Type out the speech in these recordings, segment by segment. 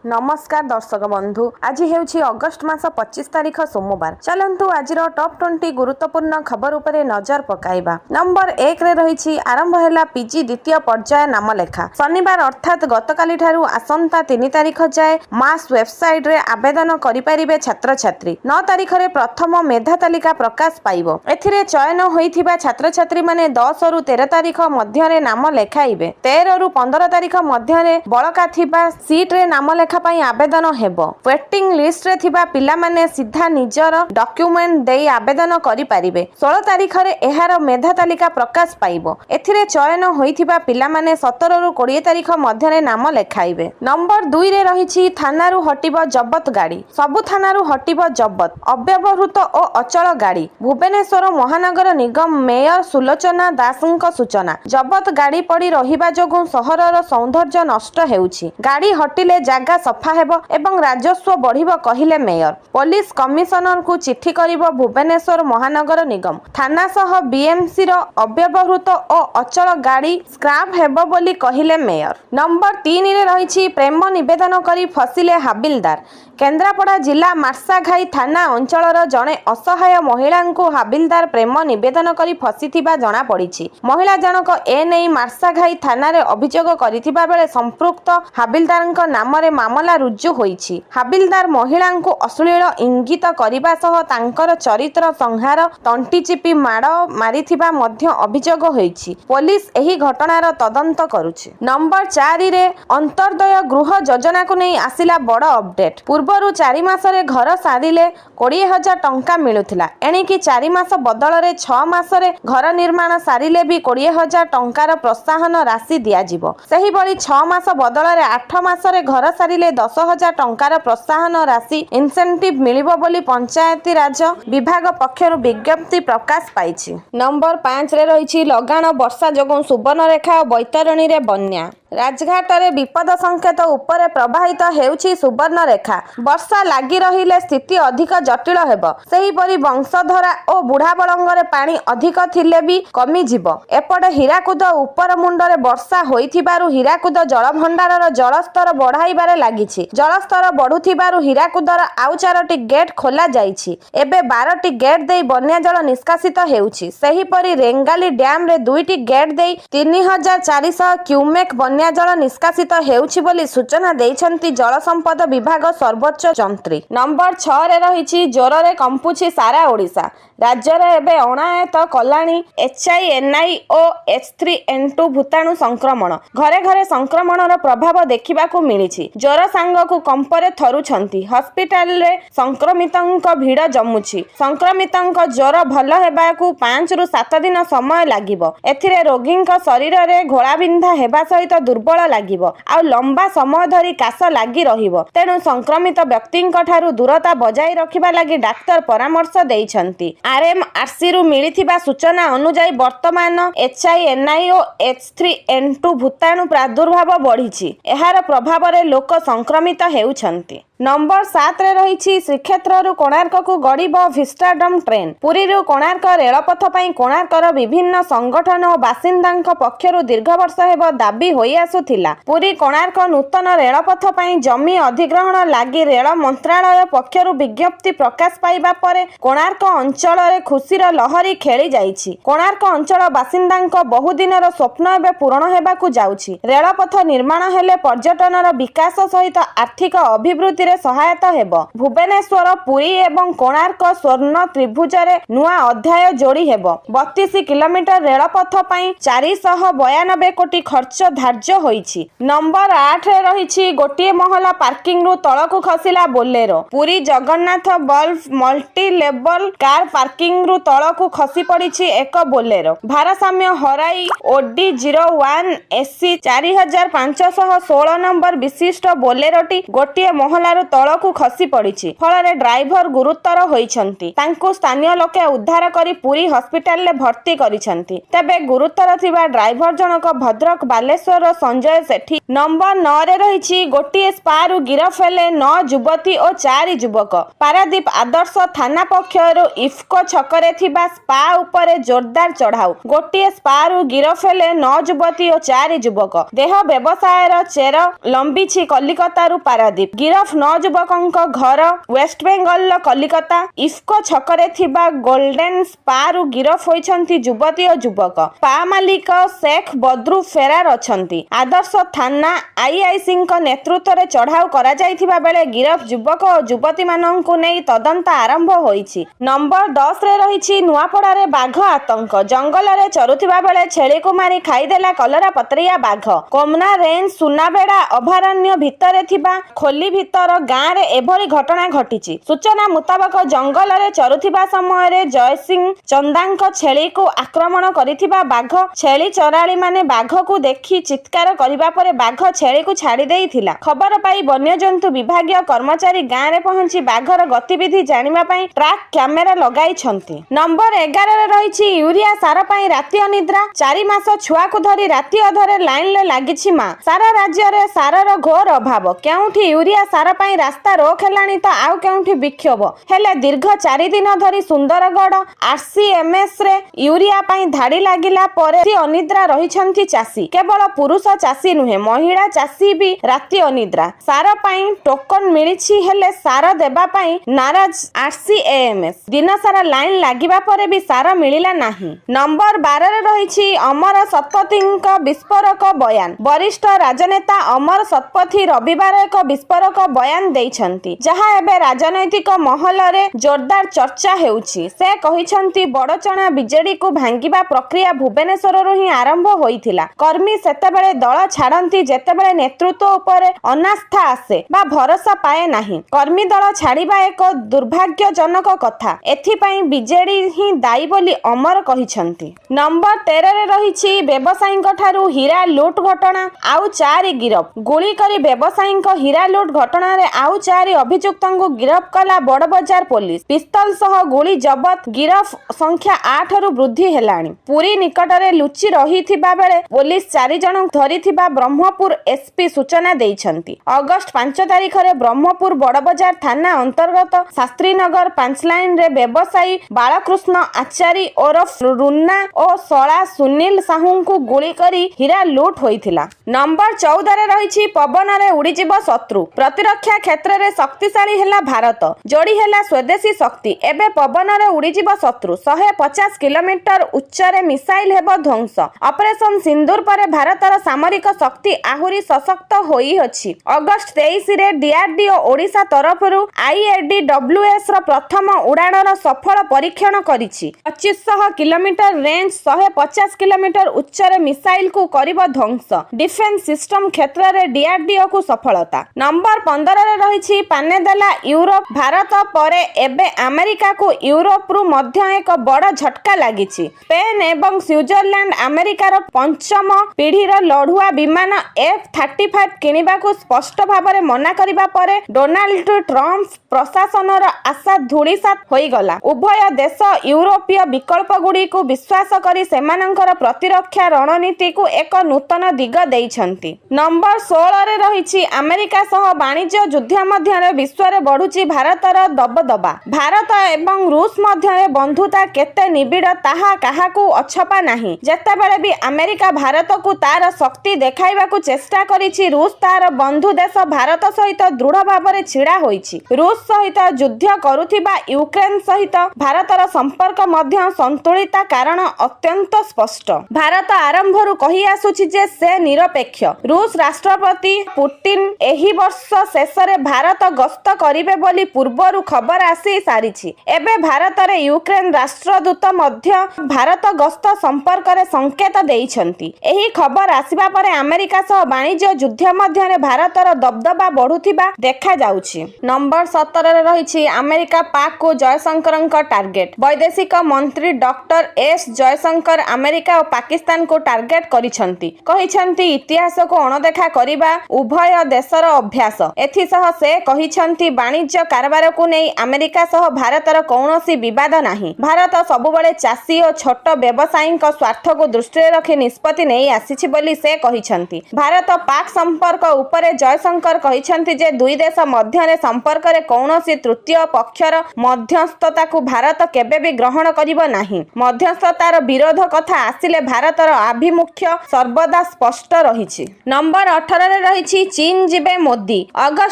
नमस्कार दर्शक बंधु, आज हेउछि अगस्ट मास 25 तारिख सोमवार। चलंतु आजिर टॉप 20 गुरुत्वपूर्ण खबर उपरे नजर पकाइबा। नंबर 1 रे रहिछि आरंभ हैला पीजी द्वितीय पर्याय नामलेखा। शनिवार अर्थात गतकाली ठारू आसंता 3 तारिख जाए मास वेबसाइट रे आवेदन करि परिबे छात्र छात्री। 9 तारिख रे प्रथम मेधा तालिका प्रकाश पाइबो। एथिरे चयन होइथिबा छात्र छात्री माने 10 रु 13 तारिख मध्य रे नाम लेखाइबे। 13 रु 15 तारिख मध्य रे बळका थिबा सीट रे नाम लेखा पई आवेदन हेबो। वेटिंग लिस्ट रे थिबा पिला माने सीधा निजर डॉक्यूमेंट देई आवेदन करि परिबे। 16 तारिख रे एहार मेधा तालिका प्रकाश पाइबो। एथिरे चयन होइथिबा पिला माने 17 रु 20 तारिख मध्य रे नाम लेखाइबे। नंबर 2 रे रहिछि थानारु हटिबो जब्त गाड़ी। सबु थानारु हटिबो जब्त अव्यवहृत ओ अचल गाड़ी। भुवनेश्वर महानगर निगम मेयर सुलोचना दासଙ୍କ सूचना। जब्त गाड़ी पड़ी रहिबा जोगु सहरर सौंदर्य नष्ट हेउछि। गाड़ी हटिले जागा सफा हेबो एवं राजस्व बढ़िबो कहिले मेयर। पुलिस कमिशनर को चिट्ठी करिबो भुवनेश्वर महानगर निगम। थाना सह बीएमसी रो अव्यवहृत ओ अचल गाड़ी स्क्रैप हेबो बोली कहिले मेयर। नंबर 3 रे रहिछि प्रेम निवेदन करी फसिले हाबिलदार। केन्द्रापड़ा जिला मार्साघाई थाना अंचलर जड़े असहाय महिला को हाबिलदार प्रेम निवेदन करी फसीथिबा जना पड़िछि। महिला जनक एने मार्साघाई थाना रे अभियोग करिथिबा बेले संपृक्त हाबिलदारଙ୍କ नामरे मामला रुजु होईछि। हाबिलदार महिला को अश्लील इंगित करिबा सह तांकर चरित्र संहार तंटी चिपी माड़ मारिथिबा मध्य अभियोग होईछि। पुलिस एही घटनार तदंत करुछि। नंबर 4 रे अंतर्दय गृह योजना को नहीं आसिला बड़ अपडेट। पूर्वरु 4 मासरे घर सारिले 20,000 टंका मिलुथिला। एणिकी 4 मास बदल रे 6 मासरे घर निर्माण सारिले भी 20,000 टंकार प्रोत्साहन राशि दियाजिबो। सेही बळी 6 मास बदल रे 8 मासरे घर सारिले 10,000 टंकार प्रोत्साहन राशि इनसेंटिव मिलिबो बोली पंचायती राज विभाग पक्षरु विज्ञप्ति प्रकाश पाइछि। नंबर 5 रे रहिछि लगाण वर्षा जोगु सुवर्णरेखा और बैतरणी रे बन्या। राजघाट रे विपद संकेत उपरे प्रवाहित हेउछि सुवर्णरेखा। वर्षा लागि रहिले स्थिति अधिक जटिल हेबो। सेही परि वंशधरा और बुढ़ाबलंगरे पानी अधिक थिले भी कमी जिवो। एपटे हीराकुद उपर मुंडरे वर्षा होइथिबारु हीराकुद जल भंडारर जलस्तर बढ़ाइबारे लागिछि। जलस्तर बढ़ुथिबारु हीराकुदर आउ 4टी गेट खोला जाइछि। एबे 12टी गेट देई बन्या जल निष्कासित हेउछि। सेही परि रेंगाली डैम रे 2टी गेट देई 3400 क्यूमेक बन्या जल निष्कासित हेउछि बोली सूचना देइछन्ति जल संपद विभाग सर्वोच्च जंत्री। नंबर 6 रे रहिछि जोररे कंपुछि सारा ओडिशा। राज्य रे एबे अणायत कलाणी HINI ओ H3N2 भूताणु संक्रमण। घरे घरे संक्रमणर प्रभाव देखिबाकू मिलिछि। ज्वर सांगकू कंपरे थरुछन्ति। हॉस्पिटल रे संक्रमितंक भीड़ जमुछि। संक्रमितंक ज्वर भल हेबाकू 5 रु 7 दिन समय लागिबो। एथिरे रोगींक शरीर रे घोळाबिंधा हेबा सहित दुर्बल लागिबो आ लंबा समय धरी कास लागि रहिबो। तेणु संक्रमित व्यक्तिंक ठारू दूरता बजाय रखिबा लागि डाक्टर परामर्श देइछन्ति। RMRC रु मिलिथिबा सूचना अनुसार वर्तमान HINI ओ H3N2 भूताणु प्रादुर्भाव बढ़िछि। एहार प्रभाव रे लोक संक्रमित हेउछन्ति। नंबर 7 रे रहिछि श्रीक्षेत्र रु कोणार्क को गड़िब विस्टाडम ट्रेन। पुरी रु कोणार्क रेलपथ पई कोणार्कर विभिन्न संगठन और बासिंदांक पक्षरु दीर्घ वर्ष हेबो दाबी होई आसुथिला। पुरी कोणार्क नूतन रेलपथ पई जमी अधिग्रहण लागि रेल मंत्रालय पक्षरु विज्ञप्ति प्रकाश पाइबा परे कोणार्क अंचल रे खुशीर लहरी खेली जाइछि। कोणार्क अंचल बासिंदांक बहुदिनर स्वप्न एबे पूर्ण हेबाकू जाउछि। रेलपथ निर्माण हेले पर्यटनर विकास सहित आर्थिक अभिवृद्धि रे सहायता हेबो। भुवनेश्वर पुरी एवं कोणार्क स्वर्ण त्रिभुज रे नुआ अध्याय जोड़ी हेबो। 32 किलोमीटर रेलपथ पई 492 कोटी खर्च धार्य होईछि। नंबर 8 रे रहिछि गोटिए महला पार्किंग रु तळकू खसिला बोलेरो। पुरी जगन्नाथ बल्फ मल्टी लेवल कार पार्किंग रु तळकू खसी पड़िछि एक बोलेरो। भारसाम्य हराई OD01 SC 4516 नंबर विशिष्ट बोलेरोटी गोटिए महला ଠାରୁ ତଳକୁ ଖସି ପଡ଼ିଛି। ଫଳରେ ଡ୍ରାଇଭର ଗୁରୁତର ହୋଇଛନ୍ତି। ତାଙ୍କୁ ସ୍ଥାନୀୟ ଲୋକେ ଉଦ୍ଧାର କରି ପୁରୀ ହସ୍ପିଟାଲରେ ଭର୍ତ୍ତି କରିଛନ୍ତି। ତେବେ ଗୁରୁତର ଥିବା ଡ୍ରାଇଭର ଜଣକ ଭଦ୍ରକ ବାଲେଶ୍ୱରର ସଞ୍ଜୟ ସେଠୀ। ନମ୍ବର 9ରେ ରହିଛି ଗୋଟିଏ ସ୍ପାରୁ ଗିରଫ ହେଲେ 9 ଯୁବତୀ ଓ 4 ଯୁବକ। ପାରାଦୀପ ଆଦର୍ଶ ଥାନା ପକ୍ଷରୁ ଇଫ୍କୋ ଛକରେ ଥିବା ସ୍ପା ଉପରେ ଜୋରଦାର ଚଢ଼ାଉ। ଗୋଟିଏ ସ୍ପାରୁ ଗିରଫ ହେଲେ 9 ଯୁବତୀ ଓ 4 ଯୁବକ। ଦେହ ବ୍ୟବସାୟର ଚେର ଲମ୍ବିଛି କଲିକତାରୁ ପାରାଦୀପ। ଗିରଫ 9 ଯୁବକଙ୍କ ଘର ୱେଷ୍ଟବେଙ୍ଗଲର କଲିକତା। ଇଫ୍କୋ ଛକରେ ଥିବା ଗୋଲ୍ଡେନ ସ୍ପାରୁ ଗିରଫ ହୋଇଛନ୍ତି ଯୁବତୀ ଓ ଯୁବକ। ସ୍ପା ମାଲିକ ଶେଖ ବଦ୍ରୁ ଫେରାର ଅଛନ୍ତି। ଆଦର୍ଶ ଥାନା ଆଇଆଇସିଙ୍କ ନେତୃତ୍ୱରେ ଚଢ଼ାଉ କରାଯାଇଥିବା ବେଳେ ଗିରଫ ଯୁବକ ଓ ଯୁବତୀମାନଙ୍କୁ ନେଇ ତଦନ୍ତ ଆରମ୍ଭ ହୋଇଛି। ନମ୍ବର 10ରେ ରହିଛି ନୂଆପଡ଼ାରେ ବାଘ ଆତଙ୍କ। ଜଙ୍ଗଲରେ ଚରୁଥିବା ବେଳେ ଛେଳିକୁ ମାରି ଖାଇଦେଲା କଲରାପତରିଆ ବାଘ। କୋମନା ରେଞ୍ଜ ସୁନାବେଡ଼ା ଅଭୟାରଣ୍ୟ ଭିତରେ ଥିବା ଖୋଲି ଭିତର ଗାଁରେ ଏଭଳି ଘଟଣା ଘଟିଛି। ସୂଚନା ମୁତାବକ ଜଙ୍ଗଲରେ ଚରୁଥିବା ସମୟରେ ଜୟସିଂ ଚନ୍ଦାଙ୍କ ଛେଳିକୁ ଆକ୍ରମଣ କରିଥିବା ବାଘ। ଛେଳି ଚରାଳୀମାନେ ବାଘକୁ ଦେଖି ଚିତ୍କାର କରିବା ପରେ ବାଘ ଛେଳିକୁ ଛାଡ଼ି ଦେଇଥିଲା। ଖବର ପାଇ ବନ୍ୟଜନ୍ତୁ ବିଭାଗୀୟ କର୍ମଚାରୀ ଗାଁରେ ପହଞ୍ଚି ବାଘର ଗତିବିଧି ଜାଣିବା ପାଇଁ ଟ୍ରାକ୍ କ୍ୟାମେରା ଲଗାଇଛନ୍ତି। ନମ୍ବର 11ରେ ରହିଛି ୟୁରିଆ ସାର ପାଇଁ ରାତି ଅନିଦ୍ରା। 4 ମାସ ଛୁଆକୁ ଧରି ରାତି ଅଧରେ ଲାଇନରେ ଲାଗିଛି ମା। ସାରା ରାଜ୍ୟରେ ସାରର ଘୋର ଅଭାବ। କେଉଁଠି ୟୁରିଆ ସାର ପାଇଁ ରାସ୍ତା ରୋକ ହେଲାଣି ତ ଆଉ କେଉଁଠି ବିକ୍ଷୋଭ। ହେଲେ ଦୀର୍ଘ 4 ଦିନ ଧରି ସୁନ୍ଦରଗଡ଼ RCMSରେ ୟୁରିଆ ପାଇଁ ଧାଡ଼ି ଲାଗିଲା ପରେ ଅନିଦ୍ରା ରହିଛନ୍ତି ଚାଷୀ। କେବଳ ପୁରୁଷ ଚାଷୀ ନୁହେଁ, ମହିଳା ଚାଷୀ ବି ରାତି ଅନିଦ୍ରା। ସାର ପାଇଁ ଟୋକନ ମିଳିଛି ହେଲେ ସାର ଦେବା ପାଇଁ ନାରାଜ RCMS। ଦିନସାରା ଲାଇନ ଲାଗିବା ପରେ ବି ସାର ମିଳିଲା ନାହିଁ। ନମ୍ବର 12ରେ ରହିଛି ଅମର ଶତପଥୀଙ୍କ ବିସ୍ଫୋରକ ବୟାନ। ବରିଷ୍ଠ ରାଜନେତା ଅମର ଶତପଥୀ ରବିବାର ଏକ ବିସ୍ଫୋରକ ବୟାନ ଦେଇଛନ୍ତି, ଯାହା ଏବେ ରାଜନୈତିକ ମହଲରେ ଜୋରଦାର ଚର୍ଚ୍ଚା ହେଉଛି। ସେ କହିଛନ୍ତି ବଡ଼ଚଣା ବିଜେଡିକୁ ଭାଙ୍ଗିବା ପ୍ରକ୍ରିୟା ଭୁବନେଶ୍ୱରରୁ ହିଁ ଆରମ୍ଭ ହୋଇଥିଲା। କର୍ମୀ ସେତେବେଳେ ଦଳ ଛାଡ଼ନ୍ତି ଯେତେବେଳେ ନେତୃତ୍ୱ ଉପରେ ଅନାସ୍ଥା ଆସେ ବା ଭରସା ପାଏ ନାହିଁ। କର୍ମୀ ଦଳ ଛାଡ଼ିବା ଏକ ଦୁର୍ଭାଗ୍ୟଜନକ କଥା। ଏଥିପାଇଁ ବିଜେଡି ହିଁ ଦାୟୀ ବୋଲି ଅମର କହିଛନ୍ତି। ନମ୍ବର 13ରେ ରହିଛି ବ୍ୟବସାୟୀଙ୍କ ଠାରୁ ହୀରା ଲୁଟ୍ ଘଟଣା, ଆଉ 4 ଗିରଫ। ଗୁଳି କରି ବ୍ୟବସାୟୀଙ୍କ ହୀରା ଲୁଟ୍ ଘଟଣାରେ ଆଉ 4 ଅଭିଯୁକ୍ତଙ୍କୁ ଗିରଫ କଲା ବଡ଼ବଜାର ପୋଲିସ। ପିସ୍ତଲ ସହ ଗୁଳି ଜବତ। ଗିରଫ ସଂଖ୍ୟା 8ରୁ ବୃଦ୍ଧି ହେଲାଣି। ପୁରୀ ନିକଟରେ ଲୁଚି ରହିଥିବା ବେଳେ ପୋଲିସ 4 ଜଣଙ୍କୁ ଧରିଥିବା ବ୍ରହ୍ମପୁର ଏସ୍ପି ସୂଚନା ଦେଇଛନ୍ତି। ଅଗଷ୍ଟ 5 ତାରିଖରେ ବ୍ରହ୍ମପୁର ବଡ଼ବଜାର ଥାନା ଅନ୍ତର୍ଗତ ଶାସ୍ତ୍ରୀନଗର 5 ଲାଇନରେ ବ୍ୟବସାୟୀ ବାଳକୃଷ୍ଣ ଆଚାରୀ ଓରଫ ରୁନା ଓ ଶଳା ସୁନୀଲ ସାହୁଙ୍କୁ ଗୁଳି କରି ହୀରା ଲୁଟ୍ ହୋଇଥିଲା। ନମ୍ବର 14ରେ ରହିଛି ପବନରେ ଉଡ଼ିଯିବ ଶତ୍ରୁ। ପ୍ରତିରକ୍ଷା କ୍ଷେତ୍ରରେ ଶକ୍ତିଶାଳୀ ହେଲା ଭାରତ। ଯୋଡ଼ି ହେଲା ସ୍ୱଦେଶୀ ଶକ୍ତି। ଏବେ ପବନରେ ଉଡ଼ିଯିବ ଶତ୍ରୁ। 150 କିଲୋମିଟର ଉଚ୍ଚରେ ମିସାଇଲ ହେବ ଧ୍ୱଂସ। ଅପରେସନ ସିନ୍ଦୁର ପରେ ଭାରତର ସାମରିକ ଶକ୍ତି ଆହୁରି ସଶକ୍ତ ହୋଇଅଛି। ଅଗଷ୍ଟ 23ରେ DRDO ଓଡ଼ିଶା ତରଫରୁ IADWS ର ପ୍ରଥମ ଉଡ଼ାଣର ସଫଳ ପରୀକ୍ଷଣ କରିଛି। 2500 କିଲୋମିଟର ରେଞ୍ଜ 150 କିଲୋମିଟର ଉଚ୍ଚରେ ମିସାଇଲକୁ କରିବ ଧ୍ୱଂସ। ଡିଫେନ୍ସ ସିଷ୍ଟମ କ୍ଷେତ୍ରରେ DRDOକୁ ସଫଳତା। ନମ୍ବର 15ରେ ରହିଛି ପାନେଦେଲା ୟୁରୋପ। ଭାରତ ପରେ ଏବେ ଆମେରିକାକୁ ୟୁରୋପରୁ ମଧ୍ୟ ଏକ ବଡ଼ ଝଟକା ଲାଗିଛି। ସ୍ପେନ୍ ଏବଂ ସୁଇଜରଲ୍ୟାଣ୍ଡ ଆମେରିକାର 5ମ ପିଢ଼ିର ଲଢୁଆ ବିମାନ F-35 କିଣିବାକୁ ସ୍ପଷ୍ଟ ଭାବରେ ମନା କରିବା ପରେ ଡୋନାଲ୍ଡ ଟ୍ରମ୍ପ ପ୍ରଶାସନର ଆଶା ଧୂଳିସାତ ହୋଇଗଲା। ଉଭୟ ଦେଶ ୟୁରୋପୀୟ ବିକଳ୍ପଗୁଡ଼ିକୁ ବିଶ୍ୱାସ କରି ସେମାନଙ୍କର ପ୍ରତିରକ୍ଷା ରଣନୀତିକୁ ଏକ ନୂତନ ଦିଗ ଦେଇଛନ୍ତି। ନମ୍ବର 16ରେ ରହିଛି ଆମେରିକା ସହ ବାଣିଜ୍ୟ ଯୁଦ୍ଧ ମଧ୍ୟରେ ବିଶ୍ୱରେ ବଢୁଛି ଭାରତର ଦବଦବା। ଭାରତ ଏବଂ ରୁଷ ମଧ୍ୟରେ ବନ୍ଧୁତା କେତେ ନିବିଡ଼ ତାହା କାହାକୁ ଅଛପା ନାହିଁ। ଯେତେବେଳେ ବି ଆମେରିକା ଭାରତକୁ ତାର ଶକ୍ତି ଦେଖାଇବାକୁ ଚେଷ୍ଟା କରିଛି, ରୁଷ ତାର ବନ୍ଧୁ ଦେଶ ଭାରତ ସହିତ ଦୃଢ଼ ଭାବରେ ଛିଡ଼ା ହୋଇଛି। ରୁଷ ସହିତ ଯୁଦ୍ଧ କରୁଥିବା ୟୁକ୍ରେନ ସହିତ ଭାରତର ସମ୍ପର୍କ ମଧ୍ୟ ସନ୍ତୁଳିତ କାରଣ ଅତ୍ୟନ୍ତ ସ୍ପଷ୍ଟ। ଭାରତ ଆରମ୍ଭରୁ କହି ଆସୁଛି ଯେ ସେ ନିରପେକ୍ଷ। ରୁଷ ରାଷ୍ଟ୍ରପତି ପୁଟିନ ଏହି ବର୍ଷ ଶେଷରେ ଭାରତ ଗସ୍ତ କରିବେ ବୋଲି ପୂର୍ବରୁ ଖବର ଆସି ସାରିଛି। ଏବେ ଭାରତରେ ୟୁକ୍ରେନ ରାଷ୍ଟ୍ରଦୂତ ମଧ୍ୟ ଭାରତ ଗସ୍ତ ସମ୍ପର୍କରେ ସଂକେତ ଦେଇଛନ୍ତି। ଏହି ଖବର ଆସିବା ପରେ ଆମେରିକା ସହ ବାଣିଜ୍ୟ ଯୁଦ୍ଧ ମଧ୍ୟରେ ଭାରତର ଦବଦବା ବଢୁଥିବା ଦେଖାଯାଉଛି। ନମ୍ବର 17ରେ ରହିଛି ଆମେରିକା ପାକକୁ ଜୟଶଙ୍କରଙ୍କ ଟାର୍ଗେଟ। ବୈଦେଶିକ ମନ୍ତ୍ରୀ ଡକ୍ଟର ଏସ୍ ଜୟଶଙ୍କର ଆମେରିକା ଓ ପାକିସ୍ତାନକୁ ଟାର୍ଗେଟ କରିଛନ୍ତି। କହିଛନ୍ତି ଇତିହାସକୁ ଅଣଦେଖା କରିବା ଉଭୟ ଦେଶର ଅଭ୍ୟାସ। ଏଥି ଏଥିସହ ସେ କହିଛନ୍ତି ବାଣିଜ୍ୟ କାରବାରକୁ ନେଇ ଆମେରିକା ସହ ଭାରତର କୌଣସି ବିବାଦ ନାହିଁ। ଭାରତ ସବୁବେଳେ ଚାଷୀ ଓ ଛୋଟ ବ୍ୟବସାୟୀଙ୍କ ସ୍ୱାର୍ଥକୁ ଦୃଷ୍ଟିରେ ରଖି ନିଷ୍ପତ୍ତି ନେଇ ଆସିଛି ବୋଲି ସେ କହିଛନ୍ତି। ଭାରତ ପାକ୍ ସମ୍ପର୍କ ଉପରେ ଜୟଶଙ୍କର କହିଛନ୍ତି ଯେ ଦୁଇ ଦେଶ ମଧ୍ୟରେ ସମ୍ପର୍କରେ କୌଣସି ତୃତୀୟ ପକ୍ଷର ମଧ୍ୟସ୍ଥତାକୁ ଭାରତ କେବେ ବି ଗ୍ରହଣ କରିବ ନାହିଁ। ମଧ୍ୟସ୍ଥତାର ବିରୋଧ କଥା ଆସିଲେ ଭାରତର ଆଭିମୁଖ୍ୟ ସର୍ବଦା ସ୍ପଷ୍ଟ ରହିଛି। ନମ୍ବର 18ରେ ରହିଛି ଚୀନ ଯିବେ ମୋଦି। ଅଗଷ୍ଟ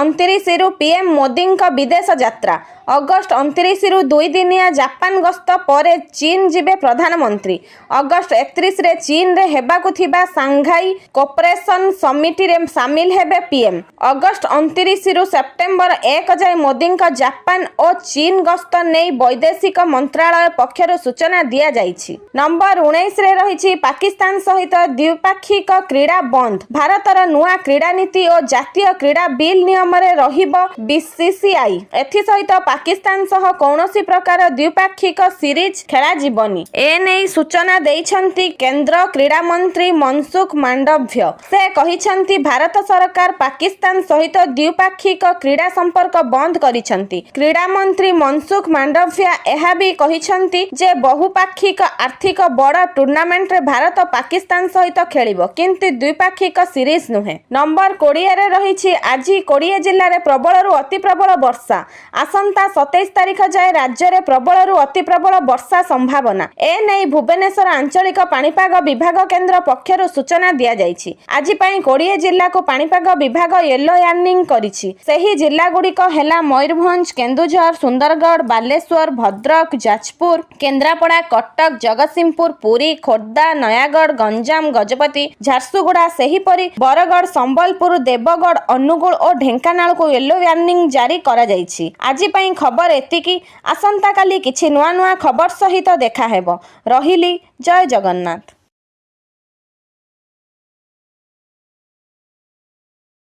29ରୁ ପିଏମ୍ ମୋଦିଙ୍କ ବିଦେଶ ଯାତ୍ରା। ଅଗଷ୍ଟ 29ରୁ 2 ଦିନିଆ ଜାପାନ ଗସ୍ତ ପରେ ଚୀନ ଯିବେ ପ୍ରଧାନମନ୍ତ୍ରୀ। ଅଗଷ୍ଟ 31ରେ ଚୀନରେ ହେବାକୁ ଥିବା ସାଂଘାଇ କୋପରେସନ ସମିଟିରେ ସାମିଲ ହେବେ ପିଏମ୍। ଅଗଷ୍ଟ 29ରୁ ସେପ୍ଟେମ୍ବର 1 ଯାଏ ମୋଦିଙ୍କ ଜାପାନ ଓ ଚୀନ ଗସ୍ତ ନେଇ ବୈଦେଶିକ ମନ୍ତ୍ରାଳୟ ପକ୍ଷରୁ ସୂଚନା ଦିଆଯାଇଛି। ନମ୍ବର 19ରେ ରହିଛି ପାକିସ୍ତାନ ସହିତ ଦ୍ୱିପାକ୍ଷିକ କ୍ରୀଡ଼ା ବନ୍ଦ। ଭାରତର ନୂଆ କ୍ରୀଡ଼ା ନୀତି ଓ ଜାତୀୟ କ୍ରୀଡ଼ା ବିଲ୍ ନିୟମରେ ରହିବ ବିସିସିଆଇ। ଏଥିସହିତ ପାକିସ୍ତାନ ସହ କୌଣସି ପ୍ରକାର ଦ୍ୱିପାକ୍ଷିକ ସିରିଜ୍ ଖେଳାଯିବନି। ଏନେଇ ସୂଚନା ଦେଇଛନ୍ତି କେନ୍ଦ୍ର କ୍ରୀଡ଼ା ମନ୍ତ୍ରୀ ମନସୁଖ ମାଣ୍ଡଭ୍ୟ। ସେ କହିଛନ୍ତି ଭାରତ ସରକାର ପାକିସ୍ତାନ ସହିତ ଦ୍ୱିପାକ୍ଷିକ କ୍ରୀଡ଼ା ସମ୍ପର୍କ ବନ୍ଦ କରିଛନ୍ତି। କ୍ରୀଡ଼ା ମନ୍ତ୍ରୀ ମନସୁଖ ମାଣ୍ଡଭ୍ୟ ଏହା ବି କହିଛନ୍ତି ଯେ ବହୁପାକ୍ଷିକ ଆର୍ଥିକ ବଡ଼ ଟୁର୍ଣ୍ଣାମେଣ୍ଟରେ ଭାରତ ପାକିସ୍ତାନ ସହିତ ଖେଳିବ, କିନ୍ତୁ ଦ୍ୱିପାକ୍ଷିକ ସିରିଜ୍ ନୁହେଁ। ନମ୍ବର 20ରେ ରହିଛି ଆଜି 20 ଜିଲ୍ଲାରେ ପ୍ରବଳରୁ ଅତି ପ୍ରବଳ ବର୍ଷା। ଆସନ୍ତା 27 ତାରିଖ ଯାଏ ରାଜ୍ୟରେ ପ୍ରବଳରୁ ଅତି ପ୍ରବଳ ବର୍ଷା ସମ୍ଭାବନା। ଏନେଇ ଭୁବନେଶ୍ୱର ଆଞ୍ଚଳିକ ପାଣିପାଗ ବିଭାଗ କେନ୍ଦ୍ର ପକ୍ଷରୁ ସୂଚନା ଦିଆଯାଇଛି। ଆଜି ପାଇଁ 20 ଜିଲ୍ଲାକୁ ପାଣିପାଗ ବିଭାଗ ୟେଲୋ ୱାର୍ଣ୍ଣିଂ କରିଛି। ସେହି ଜିଲ୍ଲାଗୁଡ଼ିକ ହେଲା ମୟୂରଭଞ୍ଜ, କେନ୍ଦୁଝର, ସୁନ୍ଦରଗଡ଼, ବାଲେଶ୍ୱର, ଭଦ୍ରକ, ଯାଜପୁର, କେନ୍ଦ୍ରାପଡ଼ା, କଟକ, ଜଗତସିଂହପୁର, ପୁରୀ, ଖୋର୍ଦ୍ଧା, ନୟାଗଡ଼, ଗଞ୍ଜାମ, ଗଜପତି, ଝାରସୁଗୁଡ଼ା। ସେହିପରି ବରଗଡ଼, ସମ୍ବଲପୁର, ଦେବଗଡ଼, ଅନୁଗୁଳ ଓ ଢେଙ୍କାନାଳକୁ ୟେଲୋ ୱାର୍ଣ୍ଣିଂ ଜାରି କରାଯାଇଛି। ଆଜି ପାଇଁ ଖବର ଏତିକି। ଆସନ୍ତାକାଲି କିଛି ନୂଆ ଖବର ସହିତ ଦେଖାହେବ। ରହିଲି। ଜୟ ଜଗନ୍ନାଥ।